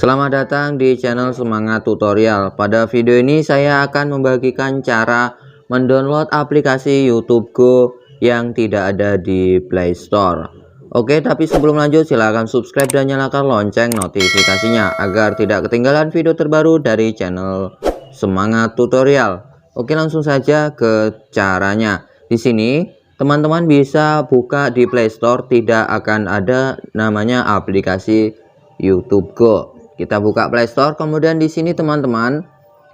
Selamat datang di channel Semangat Tutorial. Pada video ini saya akan membagikan cara mendownload aplikasi YouTube Go yang tidak ada di Play Store. Oke, tapi sebelum lanjut silahkan subscribe dan nyalakan lonceng notifikasinya agar tidak ketinggalan video terbaru dari channel Semangat Tutorial. Oke, langsung saja ke caranya. Di sini teman-teman bisa buka di Play Store, tidak akan ada namanya aplikasi YouTube Go. Kita buka Play Store, kemudian di sini teman-teman,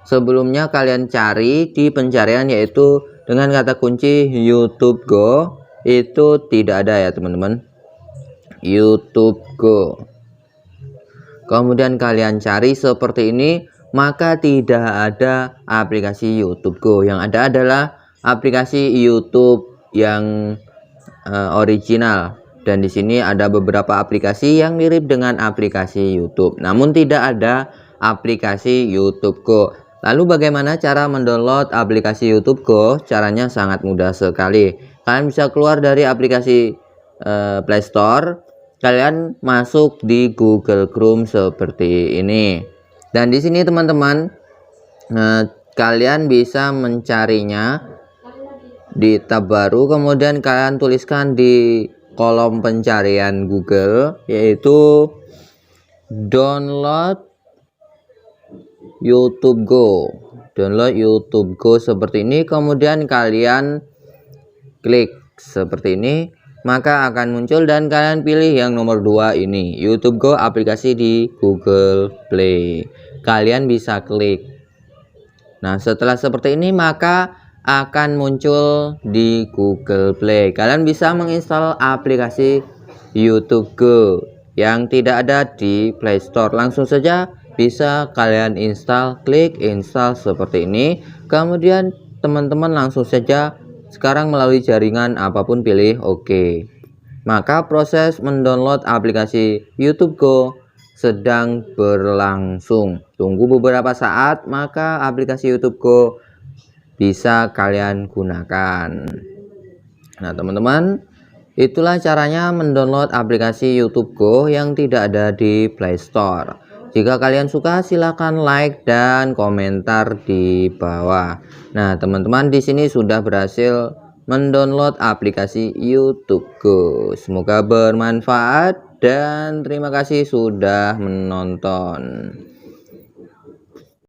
sebelumnya kalian cari di pencarian yaitu dengan kata kunci YouTube Go. Itu tidak ada ya teman-teman, YouTube Go. Kemudian kalian cari seperti ini, maka tidak ada aplikasi YouTube Go. Yang ada adalah aplikasi YouTube yang original. Dan di sini ada beberapa aplikasi yang mirip dengan aplikasi YouTube, namun tidak ada aplikasi YouTube Go. Lalu bagaimana cara mendownload aplikasi YouTube Go? Caranya sangat mudah sekali. Kalian bisa keluar dari aplikasi Play Store, kalian masuk di Google Chrome seperti ini. Dan di sini teman-teman, kalian bisa mencarinya di tab baru, kemudian kalian tuliskan di kolom pencarian Google yaitu download YouTube Go. Download YouTube Go seperti ini, kemudian kalian klik seperti ini, maka akan muncul dan kalian pilih yang nomor 2 ini, YouTube Go aplikasi di Google Play. Kalian bisa klik. Nah, setelah seperti ini maka akan muncul di Google Play. Kalian bisa menginstal aplikasi YouTube Go yang tidak ada di Play Store. Langsung saja bisa kalian install, klik install seperti ini. Kemudian teman-teman langsung saja sekarang melalui jaringan apapun pilih OK. Maka proses mendownload aplikasi YouTube Go sedang berlangsung. Tunggu beberapa saat, maka aplikasi YouTube Go bisa kalian gunakan. Nah teman-teman, itulah caranya mendownload aplikasi YouTube Go yang tidak ada di Play Store. Jika kalian suka silahkan like dan komentar di bawah. Nah teman-teman, di sini sudah berhasil mendownload aplikasi YouTube Go. Semoga bermanfaat dan terima kasih sudah menonton.